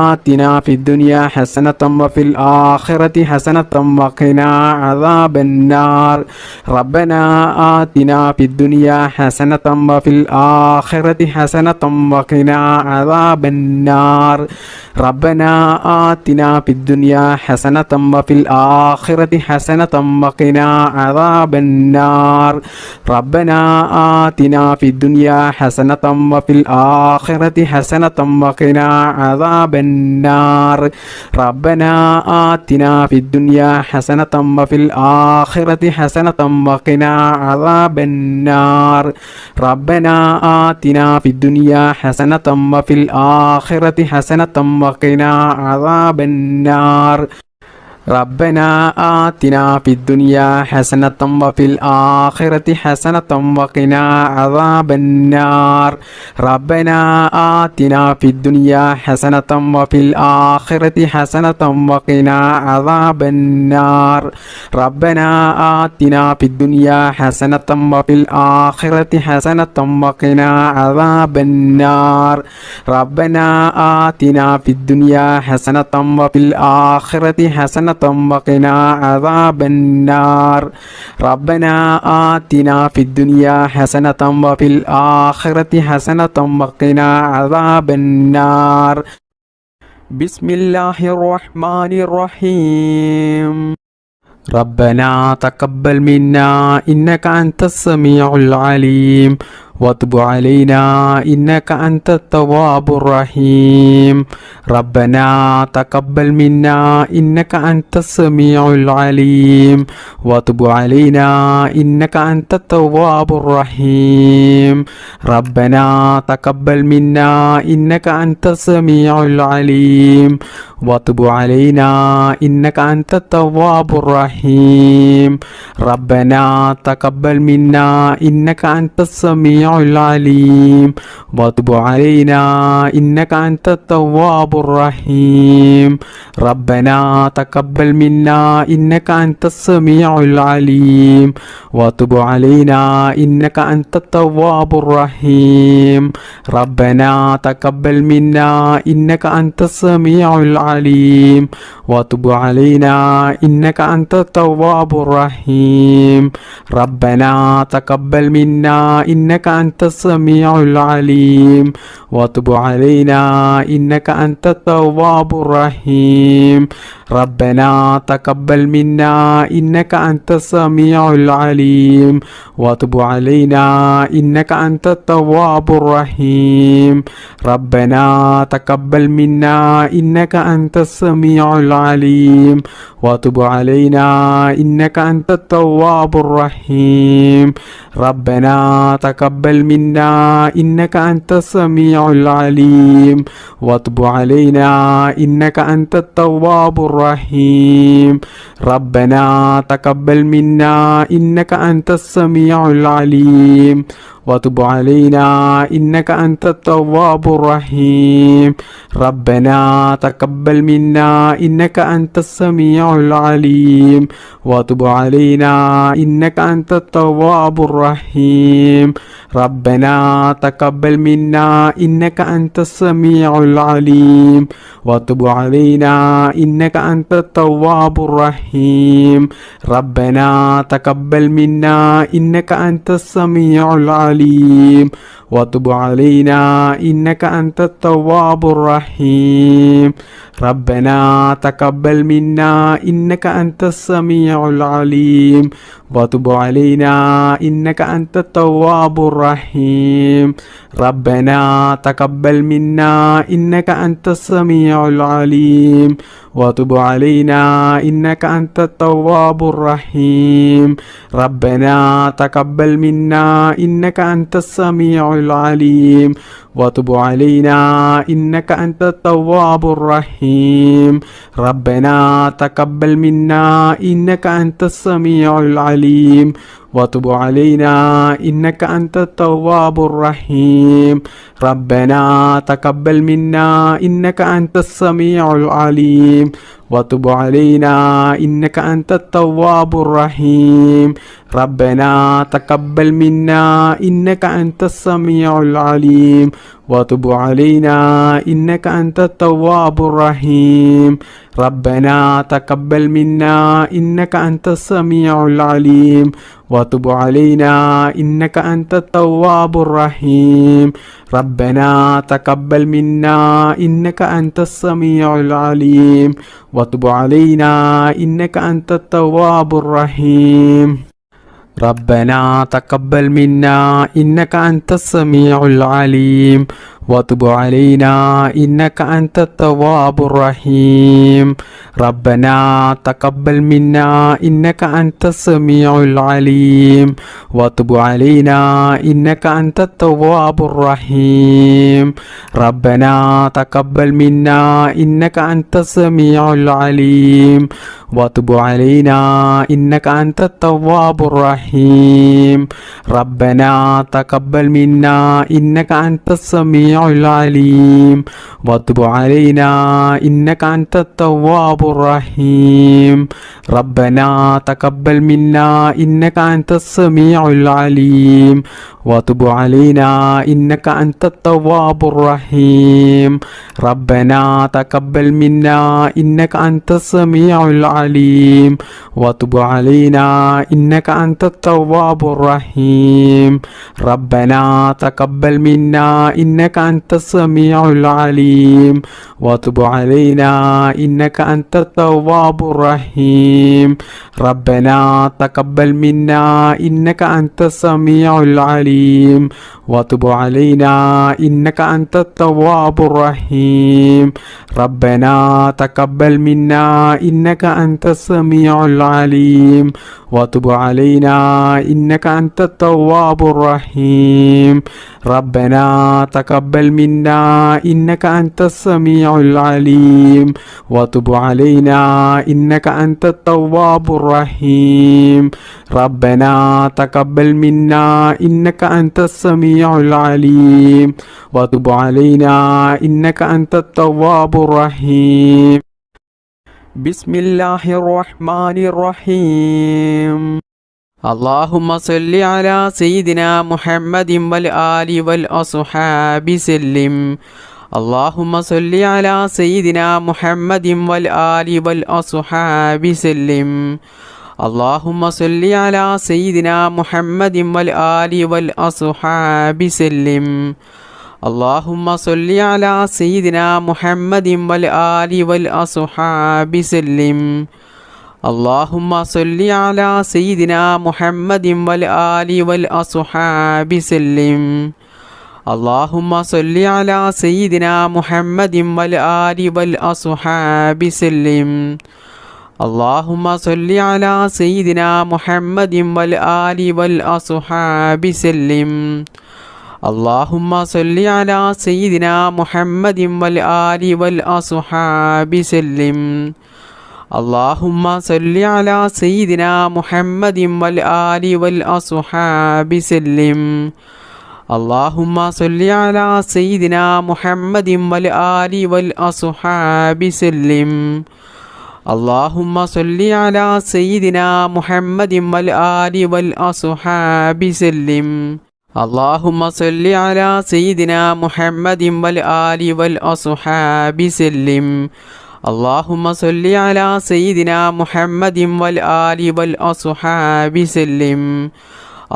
آتنا في الدنيا حسنة وفي الآخرة حسنة وقنا عذاب النار. ربنا آتنا في الدنيا حسنة وفي الآخرة حسنة وقنا عذاب النار. ربنا آتنا في الدنيا حسنة وفي الآخرة حسنة وقنا عذاب النار. ربنا آتنا في الدنيا حسنة وفي الآخرة حسنة وقنا عذاب النار. ربنا آتنا في الدنيا حسنة وفي الآخرة حسنة وقنا عذاب النار. ربنا آتنا في الدنيا حسنة وفي الآخرة حسنة وقنا عذاب النار. ربنا آتنا في الدنيا حسنة وفي الآخرة حسنة وقنا عذاب النار. ربنا آتنا في الدنيا حسنة وفي الآخرة حسنة وقنا عذاب النار. ربنا آتنا في الدنيا حسنة وفي الآخرة حسنة حسنة وقنا عذاب النار ربنا آتنا في الدنيا حسنة وفي الآخرة حسنة وقنا عذاب النار بسم الله الرحمن الرحيم ربنا تقبل منا إنك أنت السميع العليم وتب علينا إنك أنت التواب الرحيم ربنا تقبل منا إنك أنت السميع العليم وتب علينا إنك أنت التواب الرحيم ربنا تقبل منا إنك أنت السميع العليم وتب علينا إنك أنت التواب الرحيم ربنا تقبل منا إنك أنت السميع العليم وتب علينا إنك أنت التواب الرحيم ربنا تقبل منا إنك أنت السميع العليم وتب علينا إنك أنت التواب الرحيم ربنا تقبل منا إنك أنت السميع العليم وتب علينا إنك أنت التواب الرحيم ربنا تقبل منا إنك أنت السميع العليم وتب علينا إنك أنت التواب الرحيم ربنا تقبل منا إنك أنت السميع العليم وتب علينا إنك أنت التواب الرحيم ربنا تقبل منا إنك أنت السميع العليم وتب علينا إنك أنت التواب الرحيم ربنا تقبل منا إنك أنت السميع العليم وتب علينا إنك أنت التواب الرحيم ربنا تقبل منا إنك أنت السميع العليم وتب علينا إنك أنت التواب الرحيم ربنا تقبل منا إنك أنت السميع العليم وتب علينا إنك أنت التواب الرحيم ربنا تقبل منا إنك أنت السميع العليم وتب علينا إنك أنت التواب الرحيم ربنا تقبل منا إنك أنت السميع العليم وتب علينا إنك أنت التواب الرحيم ربنا تقبل منا إنك أنت السميع العليم وتب علينا إنك أنت التواب الرحيم ربنا تقبل منا إنك أنت السميع العليم وتب علينا إنك أنت التواب الرحيم ربنا تقبل منا إنك أنت السميع العليم وتب علينا إنك أنت التواب الرحيم ربنا تقبل منا إنك أنت السميع العليم وتب علينا إنك أنت التواب الرحيم ربنا تقبل منا إنك أنت السميع العليم وتب علينا إنك أنت التواب الرحيم ربنا تقبل منا إنك أنت السميع العليم وتب علينا إنك أنت التواب الرحيم ربنا تقبل منا إنك أنت السميع العليم وتب علينا إنك أنت التواب الرحيم ربنا تقبل منا إنك أنت السميع العليم وتب علينا إنك أنت التواب الرحيم ربنا تقبل منا إنك أنت السميع العليم وتب علينا إنك أنت التواب الرحيم ربنا تقبل منا إنك أنت السميع العليم وتب علينا إنك أنت التواب الرحيم ربنا تقبل منا إنك أنت السميع العليم وتب علينا إنك أنت التواب الرحيم ربنا تقبل منا إنك أنت السميع العليم وتب علينا إنك أنت التواب الرحيم ربنا تقبل منا إنك أنت السميع العليم وتب علينا إنك أنت التواب الرحيم ربنا تقبل منا إنك أنت السميع العليم وتب علينا إنك أنت التواب الرحيم ربنا تقبل منا إنك أنت السميع العليم وتب علينا إنك أنت التواب الرحيم ربنا تقبل منا إنك أنت السميع العليم وتب علينا إنك أنت التواب الرحيم ربنا تقبل منا إنك أنت السميع العليم وتب علينا إنك أنت التواب الرحيم ربنا تقبل منا إنك أنت السميع العليم وتب علينا إنك أنت التواب الرحيم ربنا تقبل منا إنك أنت السميع العليم وتب علينا إنك أنت التواب الرحيم بسم الله الرحمن الرحيم اللهم صل على سيدنا محمد والآل والأصحاب سلم اللهم صل على سيدنا محمد والآل والأصحاب سلم اللهم صل على سيدنا محمد والآل والأصحاب سلم اللهم صل على سيدنا محمد والآل والأصحاب سلم اللهم صل على سيدنا محمد والآل والأصحاب سلم اللهم صل على سيدنا محمد والآل والأصحاب سلم اللهم صل على سيدنا محمد والآل والأصحاب سلم اللهم صل على سيدنا محمد والآل والأصحاب سلم اللهم صل على سيدنا محمد والآل والأصحاب سلم اللهم صل على سيدنا محمد والآل والأصحاب سلم اللهم صل على سيدنا محمد والآل والأصحاب سلم اللهم صل على سيدنا محمد والآل والأصحاب سلم اللهم صل على سيدنا محمد والآل والأصحاب سلم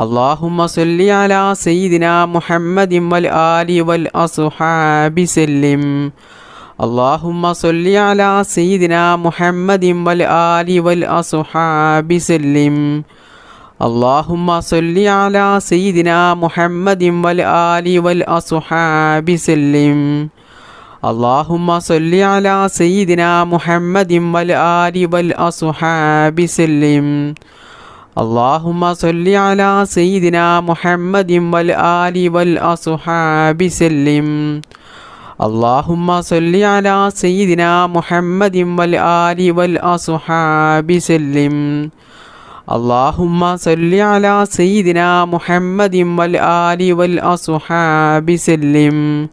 اللهم صل على سيدنا محمد والآل والأصحاب سلم اللهم صل على سيدنا محمد والآل والأصحاب سلم اللهم صل على سيدنا محمد والآل والأصحاب سلم اللهم صل على سيدنا محمد والآل والأصحاب سلم اللهم صل على سيدنا محمد والآل والأصحاب سلم اللهم صل على سيدنا محمد والآل والأصحاب سلم اللهم صل على سيدنا محمد والآل والأصحاب سلم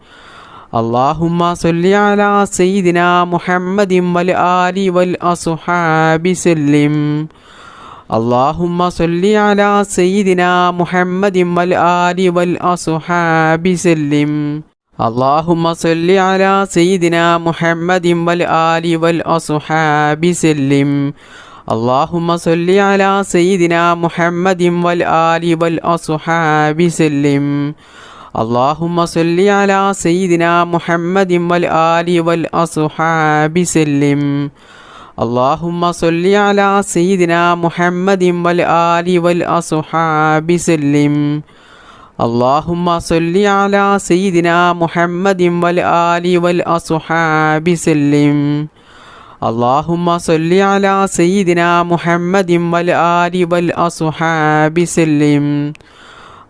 اللهم صل على سيدنا محمد والآل والأصحاب سلم اللهم صل على سيدنا محمد والآل والأصحاب سلم اللهم صل على سيدنا محمد والآل والأصحاب سلم اللهم صل على سيدنا محمد والآل والأصحاب سلم اللهم صل على سيدنا محمد والآل والأصحاب سلم اللهم صل على سيدنا محمد والآل والأصحاب سلم اللهم صل على سيدنا محمد والآل والأصحاب سلم اللهم صل على سيدنا محمد والآل والأصحاب سلم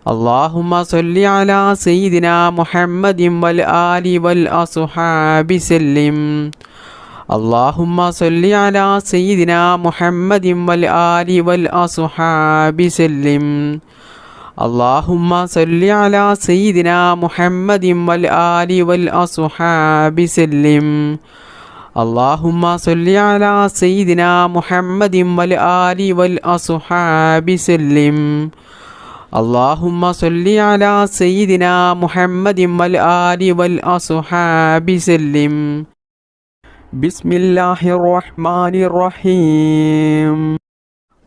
اللهم صل على سيدنا محمد والآل والأصحاب سلم اللهم صل على سيدنا محمد والآل والأصحاب سلم اللهم صل على سيدنا محمد والآل والأصحاب سلم. اللهم صل على سيدنا محمد والآل والأصحاب سلم. اللهم صل على سيدنا محمد والآل والأصحاب سلم. بسم الله الرحمن الرحيم.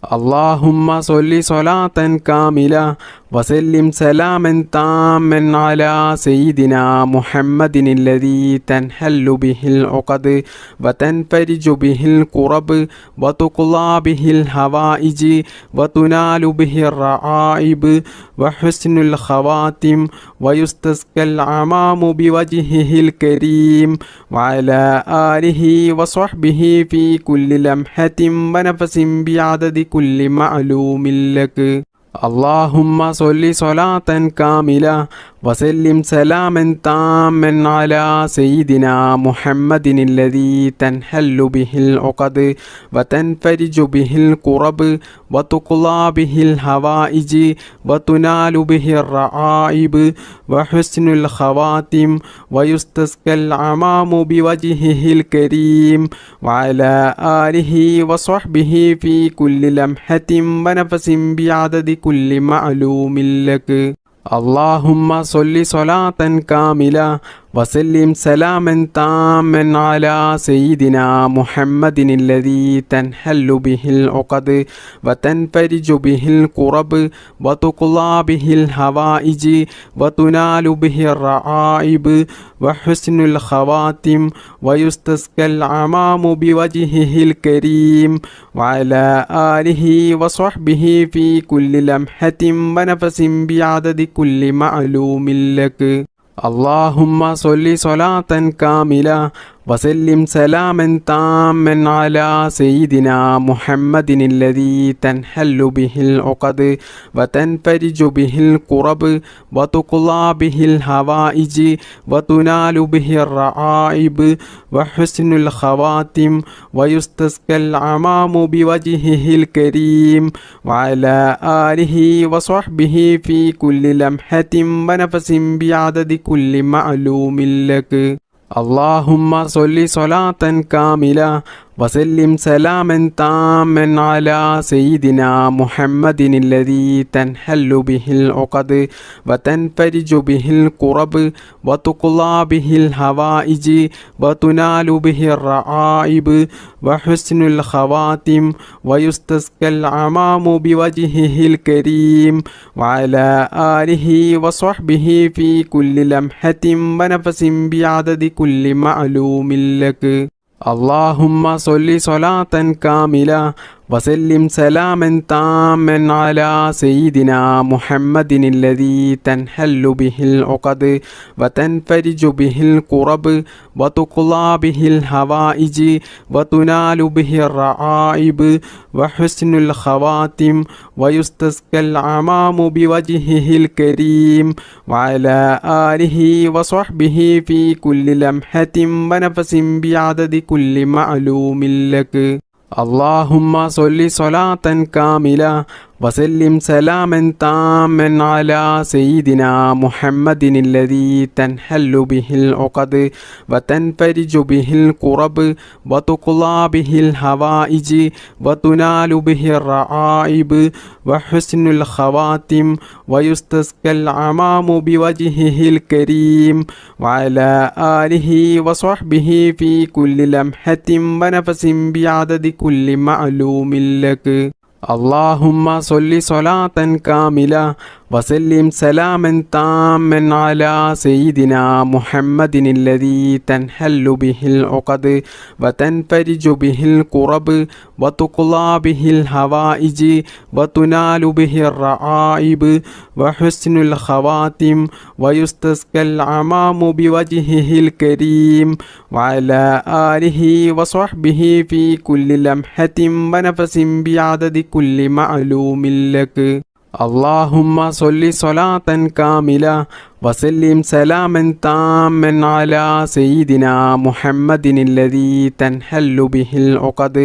اللهم صل صلاة كاملة وسلم سلاما تاما على سيدنا محمد الذي تنحل به العقد وتنفرج به الكرب وتقضى به الحوائج وتنال به الرعائب وحسن الخواتم ويستسقى الغمام بوجهه الكريم وعلى آله وصحبه في كل لمحة ونفس بعدد كل معلوم لك. اللهم صل صلاة كاملة وسلم سلاما تاما على سيدنا محمد الذي تنحل به العقد وتنفرج به الكرب وتقضى به الحوائج وتنال به الرعائب وحسن الخواتم ويستسقى الغمام بوجهه الكريم وعلى آله وصحبه في كل لمحة ونفس بعدد كل معلوم لك. اللهم صل صلاة كاملة وسلم سلاما تاما على سيدنا محمد الذي تنحل به العقد وتنفرج به الكرب وتقضى به الحوائج وتنال به الرعائب وحسن الخواتم ويستسقى الغمام بوجهه الكريم وعلى آله وصحبه في كل لمحة ونفس بعدد كل معلوم لك. اللهم صل صلاة كاملة وسلم سلاما تاما على سيدنا محمد الذي تنحل به العقد وتنفرج به الكرب وتقضى به الحوائج وتنال به الرعائب وحسن الخواتم ويستسقى الغمام بوجهه الكريم وعلى آله وصحبه في كل لمحة ونفس بعدد كل معلوم لك. اللهم صل صلاة كاملة وسلم سلاما تاما على سيدنا محمد الذي تنحل به العقد وتنفرج به الكرب وتقضى به الحوائج وتنال به الرعائب وحسن الخواتم ويستسقى الغمام بوجهه الكريم وعلى آله وصحبه في كل لمحة ونفس بعدد كل معلوم لك. اللهم صل صلاة كاملة وسلم سلاما تاما على سيدنا محمد الذي تنحل به العقد وتنفرج به الكرب وتقضى به الحوائج وتنال به الرعائب وحسن الخواتم ويستسقى الغمام بوجهه الكريم وعلى آله وصحبه في كل لمحة ونفس بعدد كل معلوم لك. اللهم صل صلاة كاملة وسلم سلاما تاما على سيدنا محمد الذي تنحل به العقد وتنفرج به الكرب وتقضى به الحوائج وتنال به الرعائب وحسن الخواتم ويستسقى الغمام بوجهه الكريم وعلى آله وصحبه في كل لمحة ونفس بعدد كل معلوم لك. اللهم صل صلاة كاملة وسلم سلاما تاما على سيدنا محمد الذي تنحل به العقد وتنفرج به الكرب وتقضى به الحوائج وتنال به الرعائب وحسن الخواتم ويستسقى الغمام بوجهه الكريم وعلى آله وصحبه في كل لمحة ونفس بعدد كل معلوم لك. اللهم صل صلاة كاملة وسلم سلاما تاما على سيدنا محمد الذي تنحل به العقد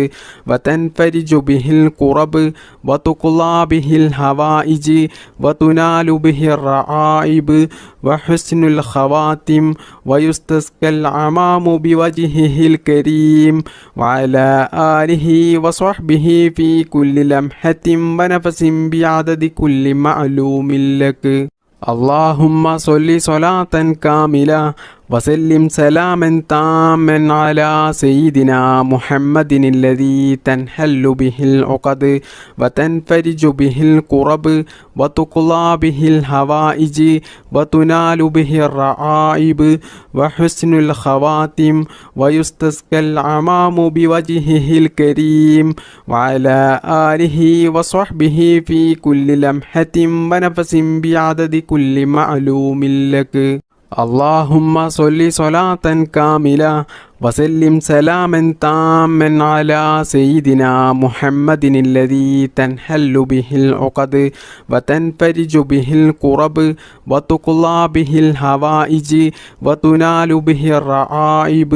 وتنفرج به الكرب وتقضى به الحوائج وتنال به الرعائب وحسن الخواتم ويستسقى العمام بوجهه الكريم وعلى آله وصحبه في كل لمحة ونفس بعدد كل معلوم لك. اللهم صل صلاة كاملة وسلم سلاما تاما على سيدنا محمد الذي تنحل به العقد وتنفرج به الكرب وتقضى به الحوائج وتنال به الرعائب وحسن الخواتم ويستسقى العمام بوجهه الكريم وعلى آله وصحبه في كل لمحة ونفس بعدد كل معلوم لك. اللهم صل صلاة كاملة وسلم سلاما تاما على سيدنا محمد الذي تنحل به العقد وتنفرج به الكرب وتقضى به الحوائج وتنال به الرعائب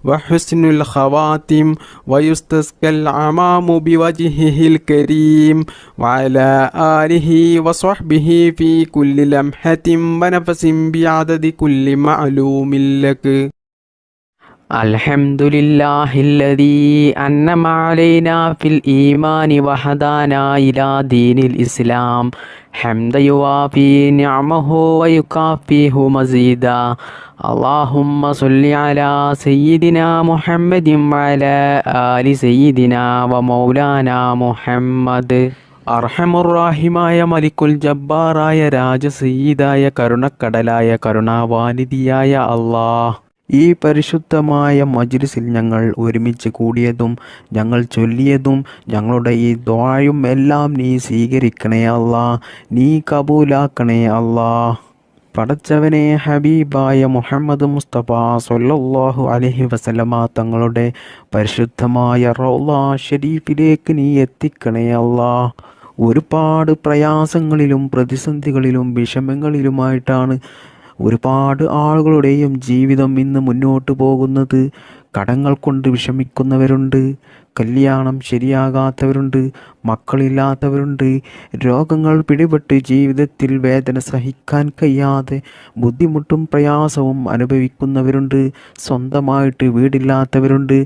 وحسن الخواتم ويستسقى العمام بوجهه الكريم وعلى آله وصحبه في كل لمحة ونفس بعدد كل معلوم لك. الحمد لله الذي أنعم علينا في الإيمان وهدانا إلى دين الإسلام حمدا يوافي نعمه ويكافئه مزيدا. اللهم صل على سيدنا محمد وعلى آل سيدنا ومولانا محمد. അർഹമുറാഹിമായ മലിക്കുൽ ജബ്ബാറായ രാജസയ്യിദായ കരുണക്കടലായ കരുണാവാനിധിയായ അല്ലാഹ്, ഈ പരിശുദ്ധമായ മജ്ലിസിൽ ഞങ്ങൾ ഒരുമിച്ച് കൂടിയതും ഞങ്ങൾ ചൊല്ലിയതും ഞങ്ങളുടെ ഈ ദുആയും എല്ലാം നീ സ്വീകരിക്കണേ അല്ലാ, നീ കബൂലാക്കണേ അല്ലാ. പടച്ചവനെ, ഹബീബായ മുഹമ്മദ് മുസ്തഫ സ്വല്ലല്ലാഹു അലൈഹി വസല്ലമ തങ്ങളുടെ പരിശുദ്ധമായ റൗള ഷരീഫിലേക്ക് നീ എത്തിക്കണേ അല്ലാ. ഒരുപാട് പ്രയാസങ്ങളിലും പ്രതിസന്ധികളിലും വിഷമങ്ങളിലുമായിട്ടാണ് ഒരുപാട് ആളുകളുടെയും ജീവിതം ഇന്ന് മുന്നോട്ട് പോകുന്നത്. കടങ്ങൾ കൊണ്ട് വിഷമിക്കുന്നവരുണ്ട്, കല്യാണം ശരിയാകാത്തവരുണ്ട്, മക്കളില്ലാത്തവരുണ്ട്, രോഗങ്ങൾ പിടിപെട്ട് ജീവിതത്തിൽ വേദന സഹിക്കാൻ കഴിയാതെ ബുദ്ധിമുട്ടും പ്രയാസവും അനുഭവിക്കുന്നവരുണ്ട്, സ്വന്തമായിട്ട് വീടില്ലാത്തവരുണ്ട്,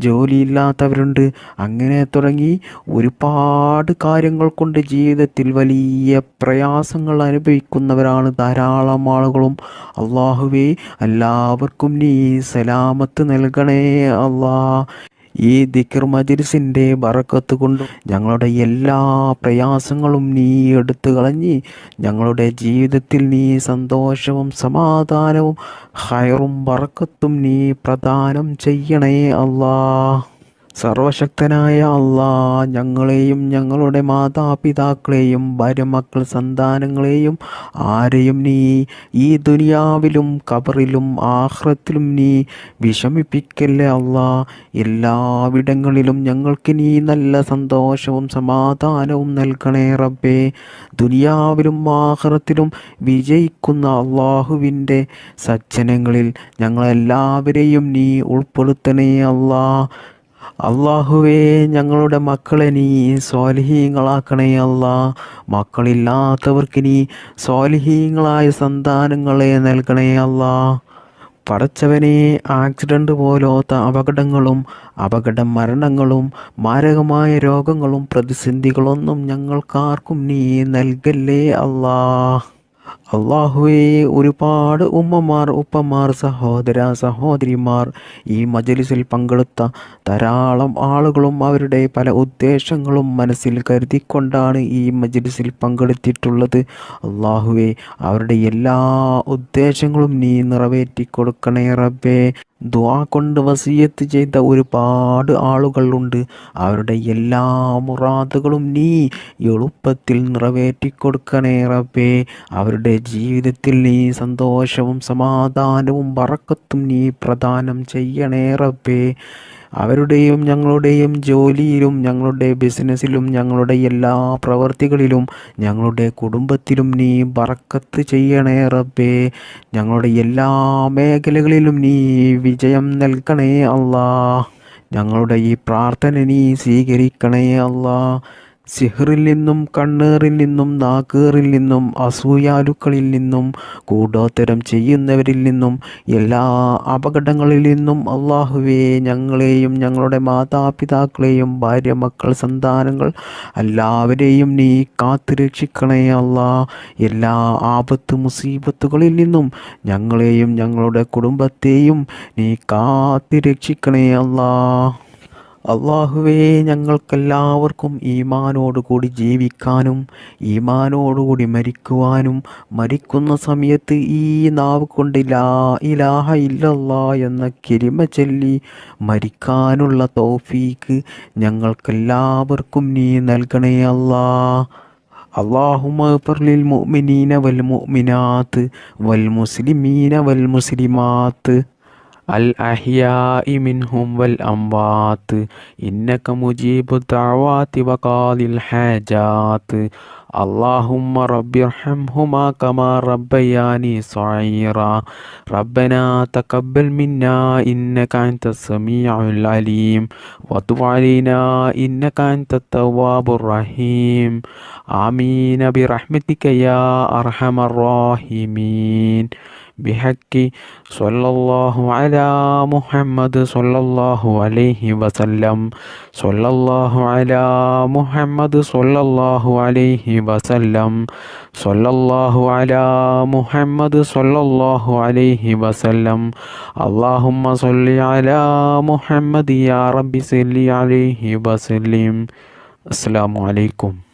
ജോലിയില്ലാത്തവരുണ്ട്, അങ്ങനെ തുടങ്ങി ഒരുപാട് കാര്യങ്ങൾ കൊണ്ട് ജീവിതത്തിൽ വലിയ പ്രയാസങ്ങൾ അനുഭവിക്കുന്നവരാണ് ധാരാളം ആളുകളും. അല്ലാഹുവേ, എല്ലാവർക്കും നീ സലാമത്ത് നൽകണേ അല്ലാ. ഈ ദിക്ർ മജ്ലിസിൻ്റെ ബറക്കത്ത് കൊണ്ടും ഞങ്ങളുടെ എല്ലാ പ്രയാസങ്ങളും നീ എടുത്തു കളഞ്ഞ് ഞങ്ങളുടെ ജീവിതത്തിൽ നീ സന്തോഷവും സമാധാനവും ഖൈറും ബറക്കത്തും നീ പ്രദാനം ചെയ്യണേ അല്ലാ. സർവശക്തനായ അല്ലാ, ഞങ്ങളെയും ഞങ്ങളുടെ മാതാപിതാക്കളെയും ഭാര്യമക്കൾ സന്താനങ്ങളെയും ആരെയും നീ ഈ ദുനിയാവിലും ഖബറിലും ആഖിറത്തിലും നീ വിഷമിപ്പിക്കല്ലേ അല്ലാ. എല്ലാവിടങ്ങളിലും ഞങ്ങൾക്ക് നീ നല്ല സന്തോഷവും സമാധാനവും നൽകണേ റബ്ബേ. ദുനിയാവിലും ആഖിറത്തിലും വിജയിക്കുന്ന അള്ളാഹുവിൻ്റെ സജ്ജനങ്ങളിൽ ഞങ്ങളെല്ലാവരെയും നീ ഉൾപ്പെടുത്തണേ അല്ലാ. അല്ലാഹുവേ, ഞങ്ങളുടെ മക്കളെ നീ സ്വാലിഹീങ്ങളാക്കണേ അല്ലാ. മക്കളില്ലാത്തവർക്ക് നീ സ്വാലിഹീങ്ങളായ സന്താനങ്ങളെ നൽകണേ അല്ലാ. പടച്ചവനെ, ആക്സിഡൻറ്റ് പോലത്തെ അപകടങ്ങളും അപകട മരണങ്ങളും മാരകമായ രോഗങ്ങളും പ്രതിസന്ധികളൊന്നും ഞങ്ങൾക്കാർക്കും നീ നൽകല്ലേ അല്ലാ. അള്ളാഹുവേ, ഒരുപാട് ഉമ്മമാർ, ഉപ്പമാർ, സഹോദര സഹോദരിമാർ ഈ മജ്ലിസിൽ പങ്കെടുത്ത ധാരാളം ആളുകളും അവരുടെ പല ഉദ്ദേശങ്ങളും മനസ്സിൽ കരുതിക്കൊണ്ടാണ് ഈ മജ്ലിസിൽ പങ്കെടുത്തിട്ടുള്ളത്. അള്ളാഹുവേ, അവരുടെ എല്ലാ ഉദ്ദേശങ്ങളും നീ നിറവേറ്റി കൊടുക്കണേ റബ്ബേ. ദുആ കൊണ്ട് വസിയത്ത് ചെയ്ത ഒരുപാട് ആളുകളുണ്ട്. അവരുടെ എല്ലാ മുറാദുകളും നീ എളുപ്പത്തിൽ നിറവേറ്റിക്കൊടുക്കണേ റബ്ബേ. അവരുടെ ജീവിതത്തിൽ നീ സന്തോഷവും സമാധാനവും ബറക്കത്തും നീ പ്രദാനം ചെയ്യണേ റബ്ബേ. അവരുടെയും ഞങ്ങളുടെയും ജോലിയിലും ഞങ്ങളുടെ ബിസിനസ്സിലും ഞങ്ങളുടെ എല്ലാ പ്രവർത്തികളിലും ഞങ്ങളുടെ കുടുംബത്തിലും നീ ബറക്കത്ത് ചെയ്യണേ റബ്ബേ. ഞങ്ങളുടെ എല്ലാ മേഖലകളിലും നീ വിജയം നൽകണേ അല്ലാ. ഞങ്ങളുടെ ഈ പ്രാർത്ഥന നീ സ്വീകരിക്കണേ അല്ലാ. സിഹ്റിൽ നിന്നും കണ്ണേറിൽ നിന്നും നാക്കേറിൽ നിന്നും അസൂയാലുക്കളിൽ നിന്നും കൂടോത്തരം ചെയ്യുന്നവരിൽ നിന്നും എല്ലാ അപകടങ്ങളിൽ നിന്നും അള്ളാഹുവേ ഞങ്ങളെയും ഞങ്ങളുടെ മാതാപിതാക്കളെയും ഭാര്യ മക്കൾ സന്താനങ്ങൾ എല്ലാവരെയും നീ കാത്തു രക്ഷിക്കണേ അല്ലാ. എല്ലാ ആപത്ത് മുസീബത്തുകളിൽ നിന്നും ഞങ്ങളെയും ഞങ്ങളുടെ കുടുംബത്തെയും നീ കാത്തു രക്ഷിക്കണേ അല്ലാ. അള്ളാഹുവേ ഞങ്ങൾക്കെല്ലാവർക്കും ഈമാനോടുകൂടി ജീവിക്കാനും ഈമാനോടുകൂടി മരിക്കുവാനും മരിക്കുന്ന സമയത്ത് ഈ നാവ് കൊണ്ട് ലാ ഇലാഹ ഇല്ലല്ലാ എന്ന കലിമ ചൊല്ലി മരിക്കാനുള്ള തൗഫീക്ക് ഞങ്ങൾക്കെല്ലാവർക്കും നീ നൽകണേ അല്ലാ. اللهم اغفر للمؤمنين والمؤمنات والمسلمين والمسلمات الأحياء منهم والأموات إنك مجيب الدعوات وقاضي الحاجات. اللهم رب ارحمهما كما ربياني صغيرا. ربنا تقبل منا إنك أنت السميع العليم وتب علينا إنك أنت التواب الرحيم. آمين برحمتك يا أرحم الراحمين. بحق صلى الله على محمد صلى الله عليه وسلم. صلى الله على محمد صلى الله عليه وسلم. صلى الله على محمد صلى الله عليه وسلم. اللهم صل على محمد يا رب صل عليه وسلم. السلام عليكم.